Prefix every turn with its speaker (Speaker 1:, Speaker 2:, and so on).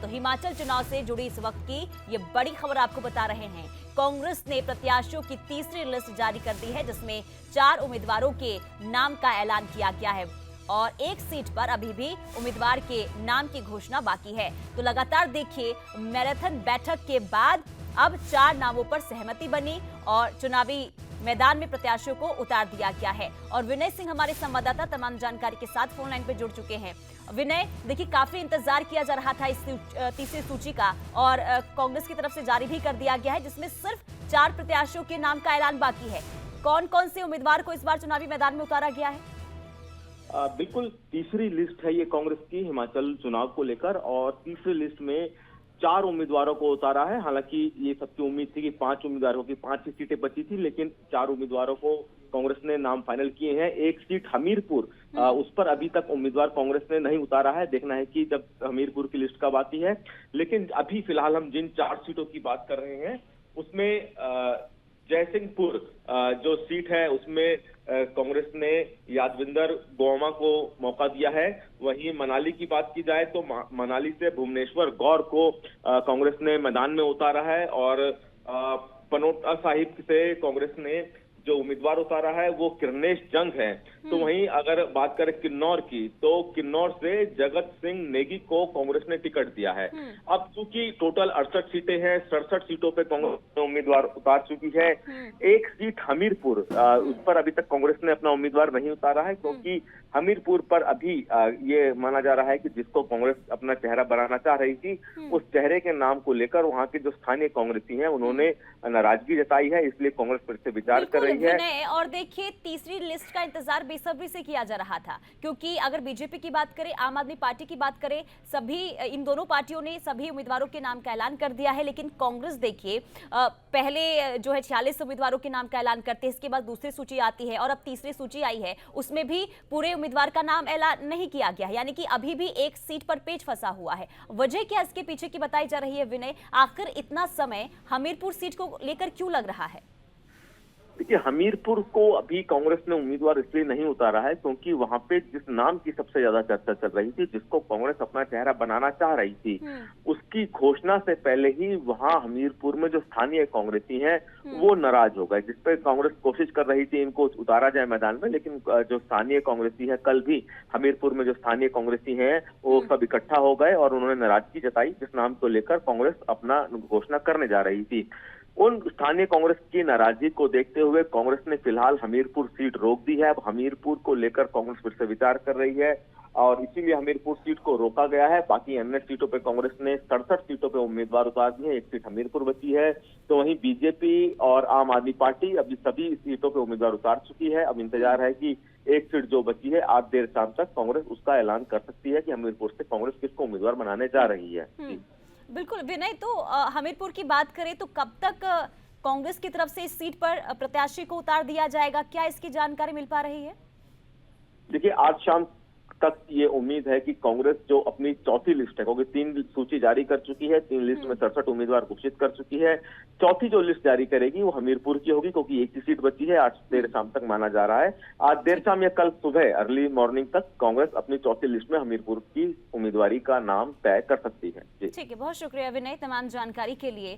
Speaker 1: तो हिमाचल चुनाव से जुड़ी इस वक्त की ये बड़ी खबर आपको बता रहे हैं। कांग्रेस ने प्रत्याशियों की तीसरी लिस्ट जारी कर दी है, जिसमें 4 उम्मीदवारों के नाम का ऐलान किया गया है और एक सीट पर अभी भी उम्मीदवार के नाम की घोषणा बाकी है। तो लगातार देखिए, मैराथन बैठक के बाद अब 4 नामों पर सहमति बनी और चुनावी मैदान में प्रत्याशियों को उतार दिया गया है। और विनय सिंह हमारे संवाददाता तमाम जानकारी के साथ फोन लाइन पे जुड़ चुके हैं। विनय, देखिए काफी इंतजार किया जा रहा था इस तीसरी सूची का और कांग्रेस की तरफ से जारी भी कर दिया गया है, जिसमें सिर्फ 4 प्रत्याशियों के नाम का ऐलान बाकी है। कौन कौन से उम्मीदवार को इस बार चुनावी मैदान में उतारा गया है?
Speaker 2: बिल्कुल तीसरी लिस्ट है ये कांग्रेस की हिमाचल चुनाव को लेकर, और तीसरी लिस्ट में 4 उम्मीदवारों को उतारा है। हालांकि ये सबकी उम्मीद थी कि 5 उम्मीदवारों की 5 ही सीटें बची थी, लेकिन 4 उम्मीदवारों को कांग्रेस ने नाम फाइनल किए हैं। एक सीट हमीरपुर, उस पर अभी तक उम्मीदवार कांग्रेस ने नहीं उतारा है। देखना है कि जब हमीरपुर की लिस्ट कब आती है। लेकिन अभी फिलहाल हम जिन 4 सीटों की बात कर रहे हैं उसमें जयसिंहपुर जो सीट है उसमें कांग्रेस ने यादविंदर गोमा को मौका दिया है। वहीं मनाली की बात की जाए तो मनाली से भुवनेश्वर गौर को कांग्रेस ने मैदान में उतारा है, और पनोटा साहिब से कांग्रेस ने जो उम्मीदवार उतारा है वो किरनेश जंग है। तो वहीं अगर बात करें किन्नौर की, तो किन्नौर से जगत सिंह नेगी को कांग्रेस ने टिकट दिया है। अब चूंकि टोटल 68 सीटें हैं, 67 सीटों पे कांग्रेस ने उम्मीदवार उतार चुकी है। एक सीट हमीरपुर, उस पर अभी तक कांग्रेस ने अपना उम्मीदवार नहीं उतारा है, क्योंकि हमीरपुर पर अभी ये माना जा रहा है कि जिसको कांग्रेस अपना चेहरा बनाना चाह रही थी, उस चेहरे के नाम को लेकर वहां के जो स्थानीय कांग्रेसी हैं उन्होंने नाराजगी जताई है, इसलिए कांग्रेस फिर से विचार कर रही है।
Speaker 1: और देखिए, तीसरी लिस्ट का इंतजार बेसब्री से किया जा रहा था, क्योंकि अगर बीजेपी की बात करें, आम आदमी पार्टी की बात करें, सभी इन दोनों पार्टियों ने सभी उम्मीदवारों के नाम का ऐलान कर दिया है। लेकिन कांग्रेस देखिए, पहले जो है 46 उम्मीदवारों के नाम का ऐलान करते हैं, इसके बाद दूसरी सूची आती है और अब तीसरी सूची आई है, उसमें भी पूरे उम्मीदवार का नाम ऐलान नहीं किया गया है, यानी कि अभी भी एक सीट पर पेच फंसा हुआ है। वजह क्या इसके पीछे की बताई जा रही है विनय? आखिर इतना समय हमीरपुर सीट को लेकर क्यों लग रहा है?
Speaker 2: देखिए, हमीरपुर को अभी कांग्रेस ने उम्मीदवार इसलिए नहीं उतारा है क्योंकि वहां पे जिस नाम की सबसे ज्यादा चर्चा चल रही थी, जिसको कांग्रेस अपना चेहरा बनाना चाह रही थी, उसकी घोषणा से पहले ही वहां हमीरपुर में जो स्थानीय कांग्रेसी हैं वो नाराज हो गए, जिसपे कांग्रेस कोशिश कर रही थी इनको उतारा जाए मैदान में। लेकिन जो स्थानीय कांग्रेसी है, कल भी हमीरपुर में जो स्थानीय कांग्रेसी हैं वो सब इकट्ठा हो गए और उन्होंने नाराजगी जताई, जिस नाम को लेकर कांग्रेस अपना घोषणा करने जा रही थी। उन स्थानीय कांग्रेस की नाराजगी को देखते हुए कांग्रेस ने फिलहाल हमीरपुर सीट रोक दी है। अब हमीरपुर को लेकर कांग्रेस फिर से विचार कर रही है और इसीलिए हमीरपुर सीट को रोका गया है। बाकी अन्य सीटों पे कांग्रेस ने 67 सीटों पे उम्मीदवार उतार दिए हैं, एक सीट हमीरपुर बची है। तो वहीं बीजेपी और आम आदमी पार्टी अभी सभी सीटों पे उम्मीदवार उतार चुकी है। अब इंतजार है कि एक सीट जो बची है आज देर शाम तक कांग्रेस उसका ऐलान कर सकती है कि हमीरपुर से कांग्रेस किसको उम्मीदवार बनाने जा रही है।
Speaker 1: बिल्कुल विनय, तो हमीरपुर की बात करें तो कब तक कांग्रेस की तरफ से इस सीट पर प्रत्याशी को उतार दिया जाएगा? क्या इसकी जानकारी मिल पा रही है?
Speaker 2: देखिए, आज शाम तक ये उम्मीद है कि कांग्रेस जो अपनी चौथी लिस्ट है, क्योंकि 3 सूची जारी कर चुकी है, 3 लिस्ट में 67 उम्मीदवार घोषित कर चुकी है, चौथी जो लिस्ट जारी करेगी वो हमीरपुर की होगी, क्योंकि एक ही सीट बची है। आज देर शाम तक माना जा रहा है, आज देर शाम या कल सुबह अर्ली मॉर्निंग तक कांग्रेस अपनी चौथी लिस्ट में हमीरपुर की उम्मीदवारी का नाम तय कर सकती है।
Speaker 1: ठीक है, बहुत शुक्रिया विनय तमाम जानकारी के लिए।